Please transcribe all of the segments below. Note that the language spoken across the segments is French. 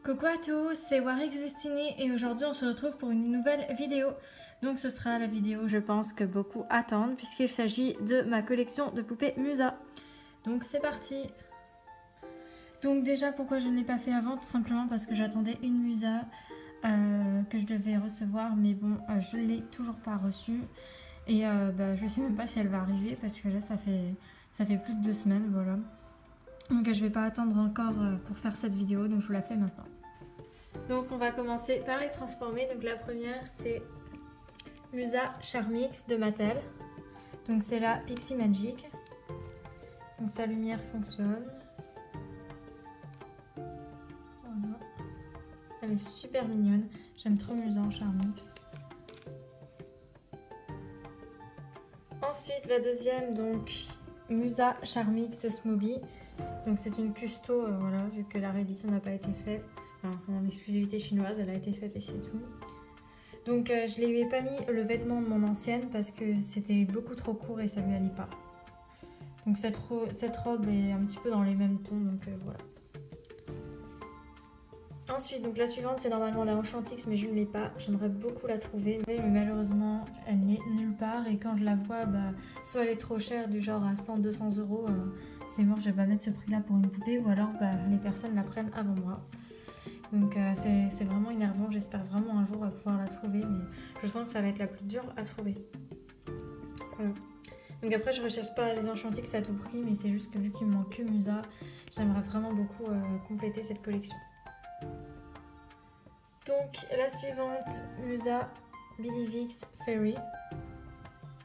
Coucou à tous, c'est Warix Destiny et aujourd'hui on se retrouve pour une nouvelle vidéo. Donc ce sera la vidéo je pense que beaucoup attendent puisqu'il s'agit de ma collection de poupées Musa. Donc c'est parti. Donc déjà pourquoi je ne l'ai pas fait avant? Tout simplement parce que j'attendais une Musa que je devais recevoir, mais bon je ne l'ai toujours pas reçue. Et je sais même pas si elle va arriver parce que là ça fait plus de 2 semaines, voilà. Donc je vais pas attendre encore pour faire cette vidéo, donc je vous la fais maintenant. Donc on va commencer par les transformer. Donc la première c'est Musa Charmix de Mattel. Donc c'est la Pixie Magic. Donc sa lumière fonctionne. Voilà. Elle est super mignonne. J'aime trop Musa en Charmix. Ensuite la deuxième donc Musa Charmix Smoothie. Donc c'est une custo, voilà, vu que la réédition n'a pas été faite. Enfin, en exclusivité chinoise, elle a été faite et c'est tout. Donc je lui ai pas mis le vêtement de mon ancienne parce que c'était beaucoup trop court et ça lui allait pas. Donc cette robe est un petit peu dans les mêmes tons, donc voilà. Ensuite, donc la suivante c'est normalement la Enchantix mais je ne l'ai pas. J'aimerais beaucoup la trouver mais malheureusement elle n'est nulle part et quand je la vois, soit elle est trop chère du genre à 100-200 euros. C'est mort, je vais pas mettre ce prix là pour une poupée ou alors les personnes la prennent avant moi. Donc c'est vraiment énervant, j'espère vraiment un jour pouvoir la trouver, mais je sens que ça va être la plus dure à trouver. Voilà. Donc après je recherche pas les Enchantix à tout prix, mais c'est juste que vu qu'il me manque que Musa, j'aimerais vraiment beaucoup compléter cette collection. Donc la suivante, Musa Bidivix Fairy.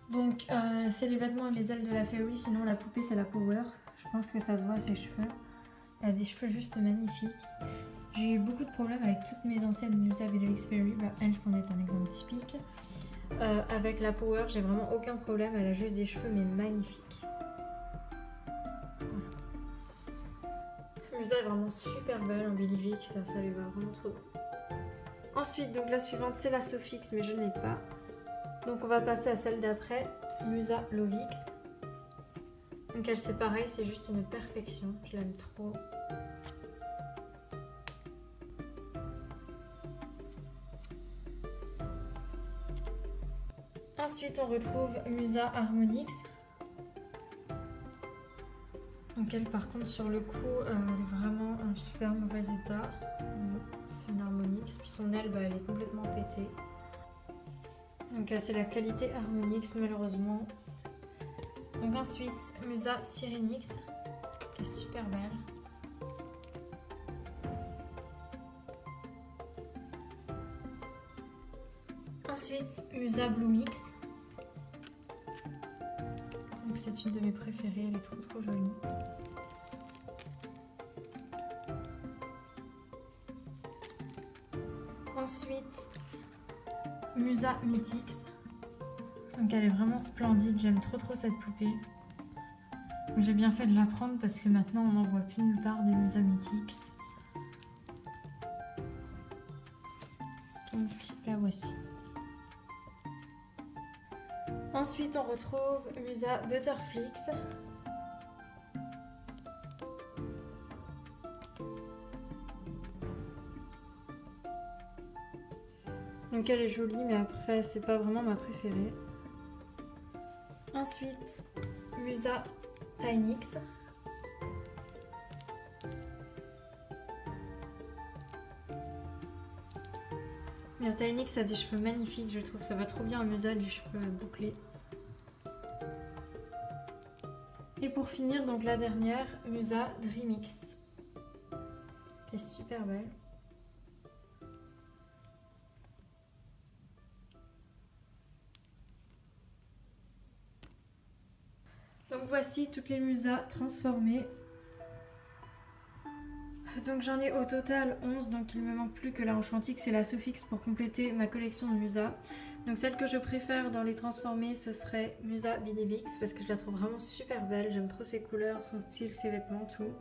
Donc c'est les vêtements et les ailes de la Fairy, sinon la poupée c'est la Power. Je pense que ça se voit à ses cheveux. Elle a des cheveux juste magnifiques. J'ai eu beaucoup de problèmes avec toutes mes anciennes Musa Bidivix Fairy, elle c'en est un exemple typique. Avec la Power, j'ai vraiment aucun problème, elle a juste des cheveux mais magnifiques. Voilà. Musa est vraiment super belle en Bidivix, ça lui va vraiment trop. Ensuite, donc la suivante c'est la Sophix, mais je ne l'ai pas. Donc on va passer à celle d'après, Musa Lovix. Donc elle c'est pareil, c'est juste une perfection, je l'aime trop. Ensuite on retrouve Musa Harmonix. Donc elle par contre sur le coup elle est vraiment en super mauvais état. C'est une Harmonix, puis son aile elle est complètement pétée. Donc c'est la qualité Harmonix malheureusement. Donc ensuite Musa Sirenix qui est super belle. Ensuite Musa Bloomix. Donc c'est une de mes préférées, elle est trop jolie. Ensuite Musa Mythix. Donc elle est vraiment splendide, j'aime trop cette poupée. J'ai bien fait de la prendre parce que maintenant on n'en voit plus nulle part des Musa Mythix. Donc la voici. Ensuite on retrouve Musa Butterflix. Donc elle est jolie mais après c'est pas vraiment ma préférée. Ensuite Musa Tinix. La Tinix a des cheveux magnifiques, je trouve ça va trop bien à Musa les cheveux bouclés. Et pour finir donc la dernière, Musa Dreamix. Qui est super belle. Donc voici toutes les Musa transformées. Donc j'en ai au total 11, donc il me manque plus que la Enchantix et la Sophix pour compléter ma collection de Musa. Donc celle que je préfère dans les transformées ce serait Musa Bidivix parce que je la trouve vraiment super belle, j'aime trop ses couleurs, son style, ses vêtements, tout.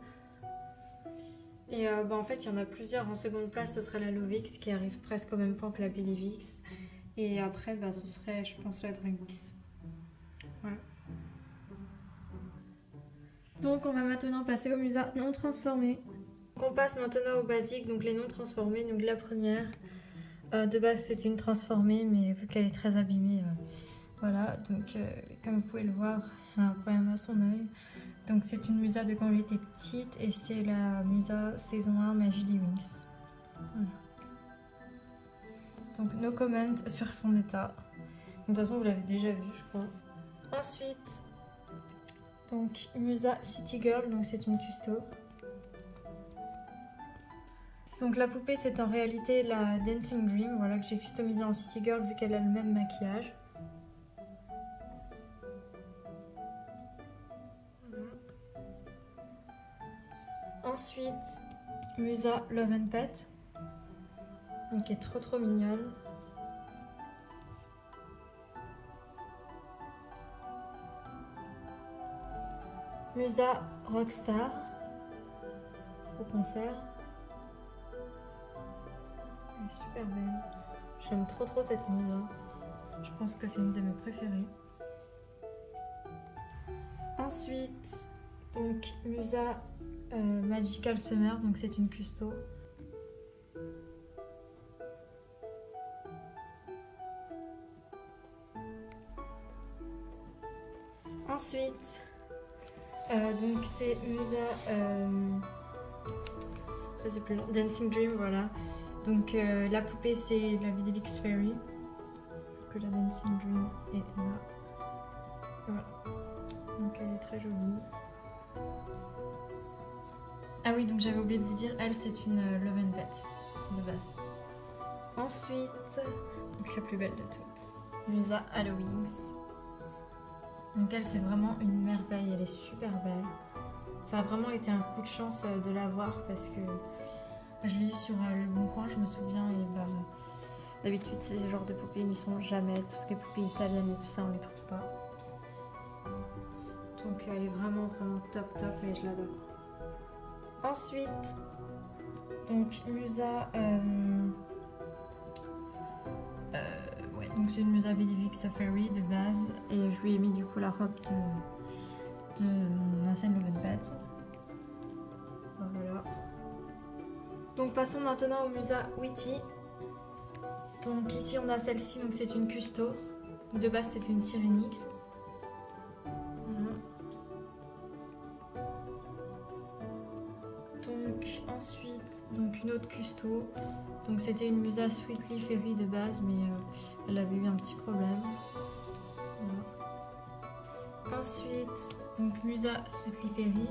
Et en fait il y en a plusieurs, en seconde place ce serait la Lovix qui arrive presque au même point que la Bidivix. Et après ce serait je pense la Dreamix. Voilà. Donc on va maintenant passer aux Musa non transformées. On passe maintenant au basique, donc les non transformés. Donc la première, de base c'était une transformée, mais vu qu'elle est très abîmée, voilà. Donc comme vous pouvez le voir, elle a un problème à son œil. Donc c'est une Musa de quand j'étais petite et c'est la Musa saison 1 Magily Wings. Voilà. Donc no comment sur son état. De toute façon vous l'avez déjà vu je crois. Ensuite, donc Musa City Girl, donc c'est une custo. Donc la poupée c'est en réalité la Dancing Dream, voilà, que j'ai customisée en City Girl vu qu'elle a le même maquillage. Voilà. Ensuite, Musa Love and Pet, donc qui est trop mignonne. Musa Rockstar au concert. Elle est super belle. J'aime trop cette Musa. Je pense que c'est une de mes préférées. Ensuite, donc Musa Magical Summer, donc c'est une custo. Ensuite, donc c'est Musa, je sais plus le nom, Dancing Dream, voilà. Donc la poupée c'est la Vidalix Fairy, que la Dancing Dream est là. Voilà. Donc elle est très jolie. Ah oui, donc j'avais oublié de vous dire, elle c'est une Love and Pet de base. Ensuite, donc la plus belle de toutes, Musa Halloween. Donc elle c'est vraiment une merveille, elle est super belle. Ça a vraiment été un coup de chance de l'avoir parce que je l'ai eu sur le Bon Coin, je me souviens, et bah d'habitude ces genres de poupées ils n'y sont jamais, tout ce qui est poupées italiennes et tout ça on les trouve pas. Donc elle est vraiment top et je l'adore. Ensuite, donc Musa, ouais, donc c'est une Musa Vidalix Fairy de base et je lui ai mis du coup la robe de mon ancienne Love and Pet. Voilà. Donc passons maintenant au Musa Witty. Donc ici on a celle-ci, donc c'est une custo. De base c'est une Syrinx. Voilà. Donc ensuite, donc une autre custo. Donc c'était une Musa Sweetly Fairy de base, mais elle avait eu un petit problème. Voilà. Ensuite, donc Musa Sweetly Fairy.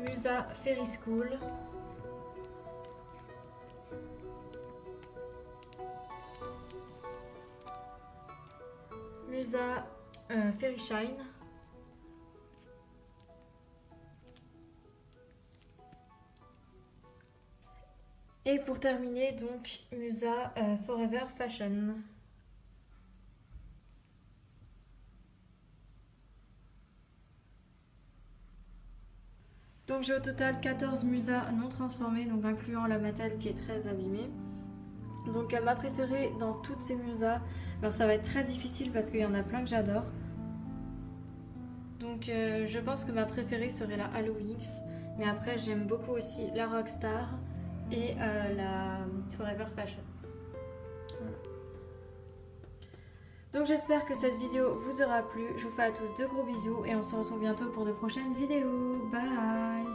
Musa Fairy School. Musa Fairy Shine. Et pour terminer, donc Musa Forever Fashion. Donc j'ai au total 14 Musa non transformées, donc incluant la Mattel qui est très abîmée. Donc ma préférée dans toutes ces Musa, alors ça va être très difficile parce qu'il y en a plein que j'adore. Donc je pense que ma préférée serait la Halloween, mais après j'aime beaucoup aussi la Rockstar et la Forever Fashion. Voilà. Donc j'espère que cette vidéo vous aura plu. Je vous fais à tous de gros bisous et on se retrouve bientôt pour de prochaines vidéos. Bye!